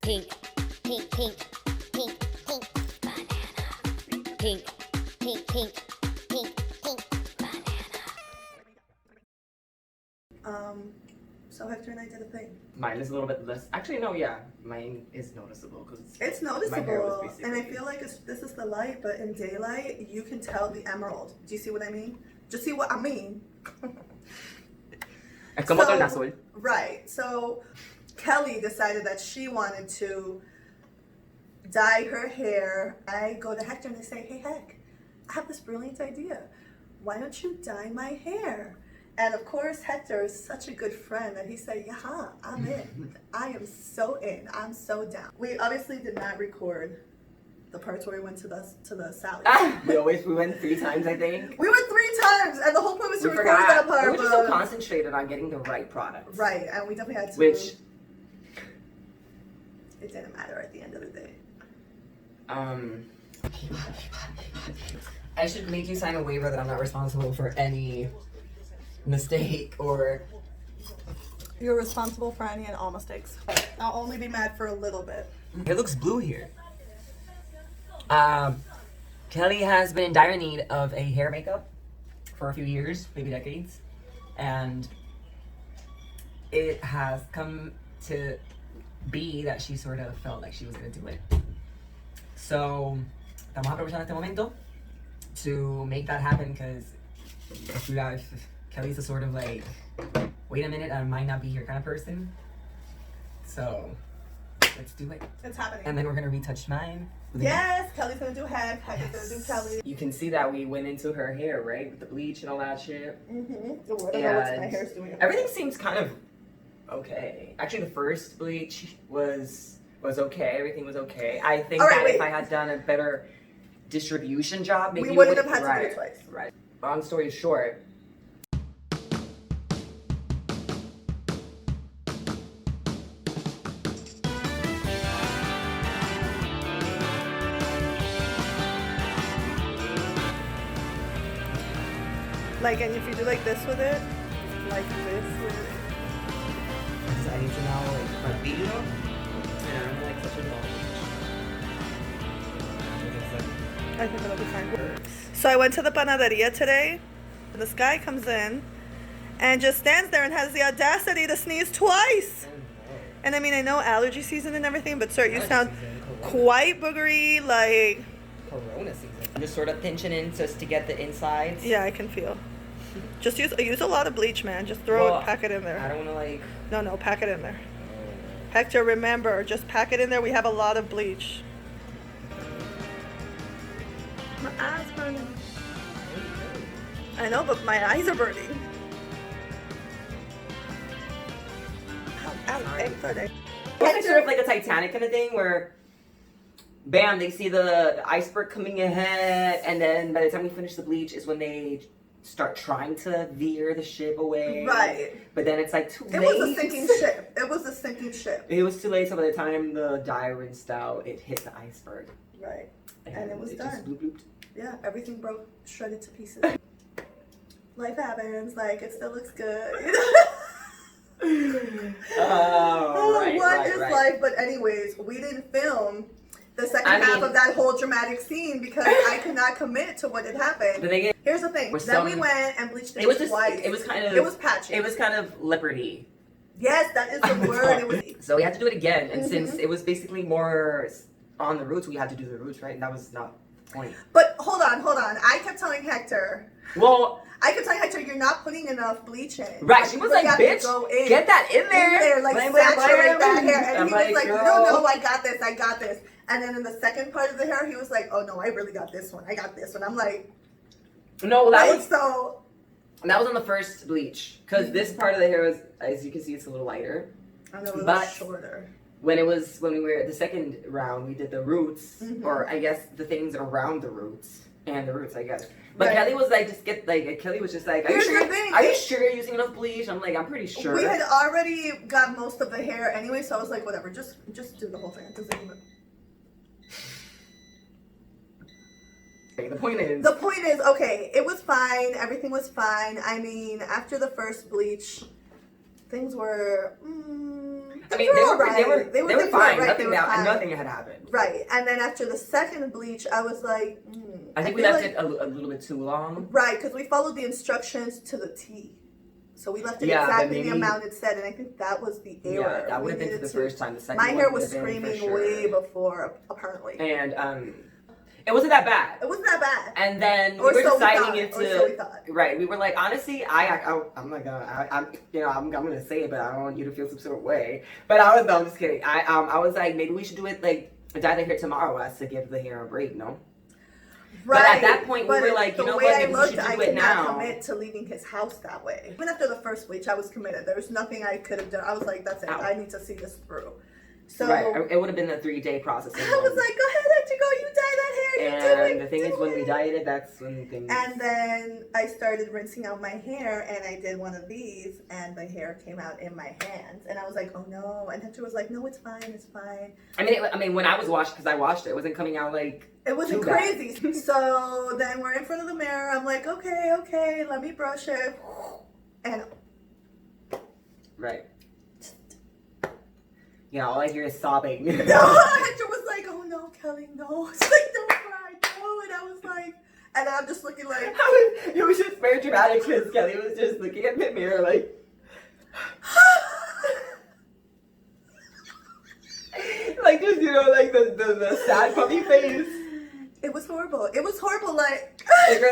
pink, pink, pink, pink, pink, banana. Pink, pink, pink, pink, pink, banana. So Hector and I did a thing. Mine is a little bit less. Actually, no, yeah, mine is noticeable because It's my hair was noticeable, basically. and I feel like this is the light, but in daylight, you can tell the emerald. Do you see what I mean? Just see what I mean? Es como So- ton azul. Right. So Kelly decided that she wanted to dye her hair. I go to Hector and I say, hey, Heck, I have this brilliant idea. Why don't you dye my hair? And of course, Hector is such a good friend that he said, yeah, I'm in. I am so in. I'm so down. We obviously did not record the parts where we went to the Sally. We went 3 times, I think. We went 3 times, and the whole point was to We record forgot. that part. We were just so but- concentrated on getting the right product. Right, and we definitely had to. Which, It didn't matter at the end of the day. I should make you sign a waiver that I'm not responsible for any mistake or. You're responsible for any and all mistakes. I'll only be mad for a little bit. It looks blue here. Kelly has been in dire need of a hair makeup for a few years, maybe decades, and it has come to be that she sort of felt like she was gonna do it. So, estamos aprovechando este momento to make that happen because Kelly's a sort of like, wait a minute, I might not be here kind of person. So, let's do it. It's happening. And then we're gonna retouch mine. with a- Yes, Kelly's gonna do Heck. Heck is gonna do Kelly. you can see that we went into her hair, right? With the bleach and all that shit. I don't know what my hair's doing. Everything seems kind of okay. Actually, the first bleach was okay. Everything was okay. I think All right, that wait. if I had done a better distribution job, maybe We wouldn't would- have had to do right, it twice. Right. Long story short. Like, and if you do like this with it, like this with it. I need to know like a video. Yeah, I'm like such a dog. I think it'll be fine. So I went to the panaderia today, and this guy comes in and just stands there and has the audacity to sneeze twice. And I mean, I know allergy season and everything, but sir, you sound quite boogery, like, Corona season. I'm just sort of pinching in just to get the insides. yeah, I can feel. Just use a lot of bleach, man. Just throw Well, it, pack it in I there. don't want to like. No, pack it in there. Hector, remember, just pack it in there. We have a lot of bleach. My eyes burning. I know, but my eyes are burning. Ow, Hector. It's sort of like a Titanic kind of thing where, bam, they see the iceberg coming ahead, and then by the time we finish the bleach is when they start trying to veer the ship away. Right. But then it's like too It late. was a sinking ship. It was a sinking ship. It was too late, so by the time the dye rinsed out, it hit the iceberg. Right. And it was just done. bloop blooped. Yeah, everything broke, shredded to pieces. Life happens. Like, it still looks good. Oh, right, What right, is right. life? But anyways, we didn't film the second I half mean- of that whole dramatic scene because I could not commit to what had happened. The thing is, Here's the thing. With Then we some- went and bleached it, it was just, twice. it was kind of, It was patchy. It was kind of leopardy. Yes, that is the word. It was. So we had to do it again, and Mhm. since it was basically more on the roots, we had to do the roots, right? And that was not the point. But hold on. I kept telling Hector. Well, You're not putting enough bleach in. right, she was You like, have to bitch, go in. get that in there. like Blam, blam, saturate blam. that hair. And I'm he was like, girl. no, I got this. And then in the second part of the hair, he was like, oh no, I really got this one. I got this one. I'm like, No, that wait, was so on the first bleach, because this part of the hair was, as you can see, it's a little lighter. I know it was But- shorter. When we were the second round, we did the roots, Mhm. or I guess the things around the roots and the roots, I guess. But Right. Kelly was like, Kelly was just like, are you Here's sure? the thing. Are you sure you're using enough bleach? I'm like, I'm pretty sure. We had already got most of the hair anyway, so I was like, whatever, just do the whole thing. It doesn't even- The point is, The point is, okay, it was fine. Everything was fine. I mean, after the first bleach, things were. I mean, they were alright. they were fine, fine. right? They Nothing were fine. nothing had happened. Right, and then after the second bleach, I was like, I think we feel left like- it a little bit too long. Right, because we followed the instructions to the T. So we left it Yeah, but exactly maybe- the amount it said, and I think that was the error. Yeah, that would have We been for needed the to- first time. The second My one hair would was have been for screaming sure. way before, apparently. And it wasn't that bad. It wasn't that bad. And then Or we were so we deciding thought, if or so we to thought. right. We were like, honestly, I'm not gonna. I'm gonna say it, but I don't want you to feel some sort of way. But I was no, I'm just kidding. I was like, maybe we should do it like dye the hair tomorrow as to give the hair a break. No. Right. But at that point, we but were like, you the know way what, I maybe we looked, should do I it could now. not commit to leaving his house that way. Even after the first bleach, I was committed. There was nothing I could have done. I was like, that's it. Ow. I need to see this through. So Right. It would have been a 3-day process. I was like, go ahead, let you go. You dye that hair. You do it. and the thing is, do when we it. dyed it, that's when things. And then I started rinsing out my hair, and I did one of these, and the hair came out in my hands, and I was like, oh no. And Hector was like, no, it's fine, it's fine. I mean, when I was washed, because I washed it, it wasn't coming out like. It wasn't Too bad. crazy. So then we're in front of the mirror. I'm like, okay, let me brush it, and Right. Yeah, all I hear is sobbing. no, Hector was like, oh no, Kelly, no. She's like, don't cry, no. And I was like, and I'm just looking like, It was just very dramatic because Kelly was just looking at the mirror like. Like just, like the sad puppy face. it was horrible. It was horrible, like,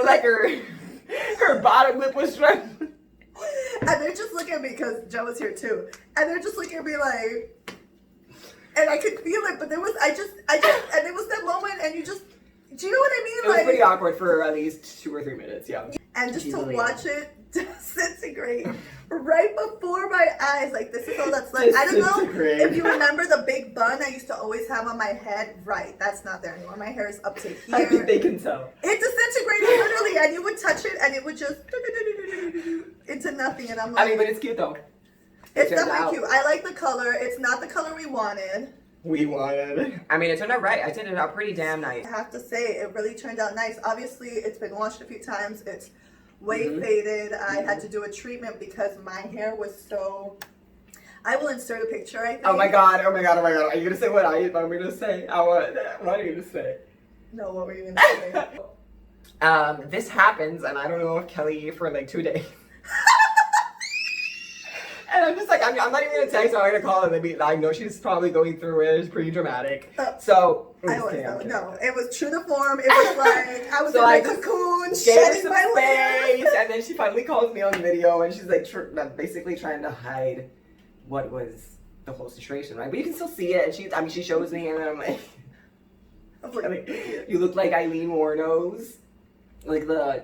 Like her bottom lip was shredded. and they're just looking at me because Joe was here too, and they're just looking at me like, and I could feel it, but there was, I just, and it was that moment, and you just, do you know what I mean? It was pretty awkward for at least 2 or 3 minutes, yeah. And just to Easily. watch it disintegrate right before my eyes, like this is all that's left. I don't know Disintegrate. if you remember the big bun I used to always have on my head. Right, that's not there anymore. My hair is up to I think here. they can tell. It disintegrated literally, and you would touch it, and it would just into nothing. And I'm like, I mean, but it's cute though. it's turned definitely out- cute. I like the color. It's not the color we wanted. We wanted. I mean, it turned out right. I turned it out pretty damn nice. I have to say, it really turned out nice. Obviously, it's been washed a few times. It's way Mhm. faded. I had to do a treatment because my hair was so. I will insert a picture. I think. Oh my god! Are you gonna say what I'm gonna say? What are you gonna say? No, what were you gonna say? This happens, and I don't know if Kelly for like 2 days. And I'm just like, I'm not even gonna text her. I'm gonna call her. Maybe I know she's probably going through it. It's pretty dramatic. So I'm I just was kidding, I'm kidding. no. It was true to form. It was like I was So in my I just cocoon, Gave her shedding some my space, hair. and then she finally calls me on video, and she's like basically trying to hide what was the whole situation, right? But you can still see it. And she shows me, and then I'm like, I was like, you look like Eileen Warnos, like the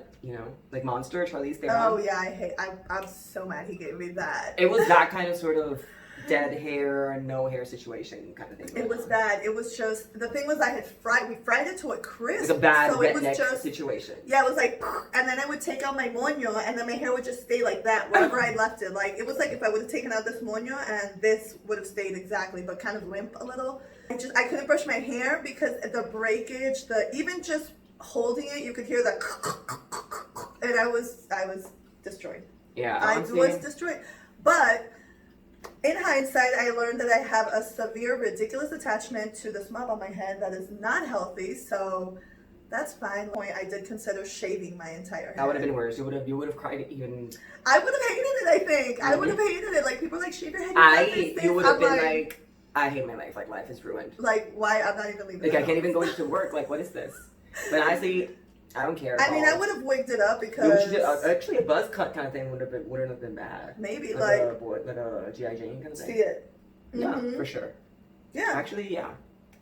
like Monster, Charlize Theron. oh yeah, I'm so mad he gave me that. It was that kind of sort of dead hair, no hair situation kind of thing. It was bad. It was just the thing was we fried it to a crisp. It's a bad so it was redneck just situation. yeah, it was like, and then I would take out my moño, and then my hair would just stay like that wherever I left it. Like it was like if I would have taken out this moño, and this would have stayed exactly, but kind of limp a little. I couldn't brush my hair because the breakage, even just holding it, you could hear the, and I was destroyed. Yeah, I honestly, was destroyed. But in hindsight, I learned that I have a severe, ridiculous attachment to this mop on my head that is not healthy. So that's fine. I did consider shaving my entire head. that would have been worse. You would have cried even. I would have hated it. I think I would have hated it. Like people are like shave your head. You got this, You would have I'm been like, I hate my life. Like life is ruined. like why? I'm not even leaving. Like the I can't house. even go into work. Like what is this? But honestly, I don't care. I mean, at I all. would have wigged it up You because should actually a buzz cut kind of thing wouldn't have been bad. maybe Like like a GI Jane kind of see thing. it. Yeah, Mhm. for sure. Yeah. Actually, yeah.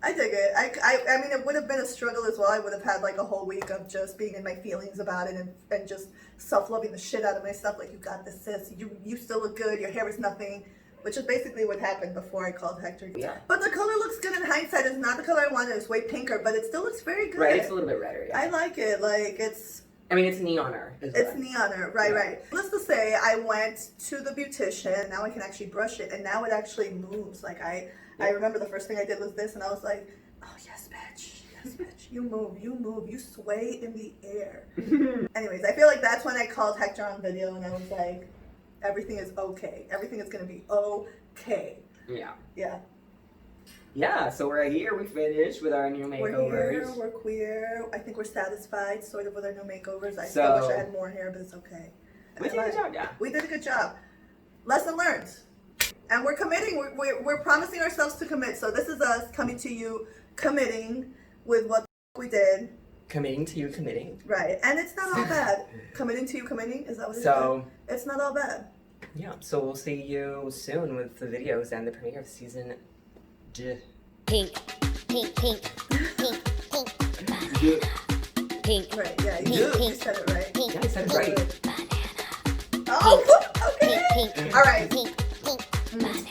I dig it. I mean, it would have been a struggle as well. I would have had like a whole week of just being in my feelings about it and just self-loving the shit out of myself. Like, you got this, sis. You still look good. Your hair is nothing. Which is basically what happened before I called Hector. Yeah. But the color looks good in hindsight. It's not the color I wanted. It's way pinker, but it still looks very good. Right, it's a little bit redder. Yeah. I like it. Like, it's neoner. it's neoner. Right, Yeah. right. Let's just say I went to the beautician. Now I can actually brush it, and now it actually moves. Like, I remember the first thing I did was this, and I was like, oh, yes, bitch. Yes, bitch. You move. You sway in the air. Anyways, I feel like that's when I called Hector on video, and I was like, everything is okay. Everything is going to be okay. Yeah. Yeah. Yeah, so we're here. We finished with our new We're makeovers. here, we're queer. I think we're satisfied sort of with our new makeovers. I So- still wish I had more hair, but it's okay. We did a good job, yeah. We did a good job. Lesson learned. And we're committing. We're promising ourselves to commit. So this is us coming to you, committing with what we did. Committing to you committing. Right. And it's not all bad. Committing to you committing? Is that what it is? So, It's not all bad. yeah, so we'll see you soon with the videos and the premiere of season D. Pink, pink, pink, pink, pink, pink, Right. Yeah. Pink, You pink. said it right. pink, Yeah, I said it right. Oh, okay. pink, pink, All right. pink, pink, banana.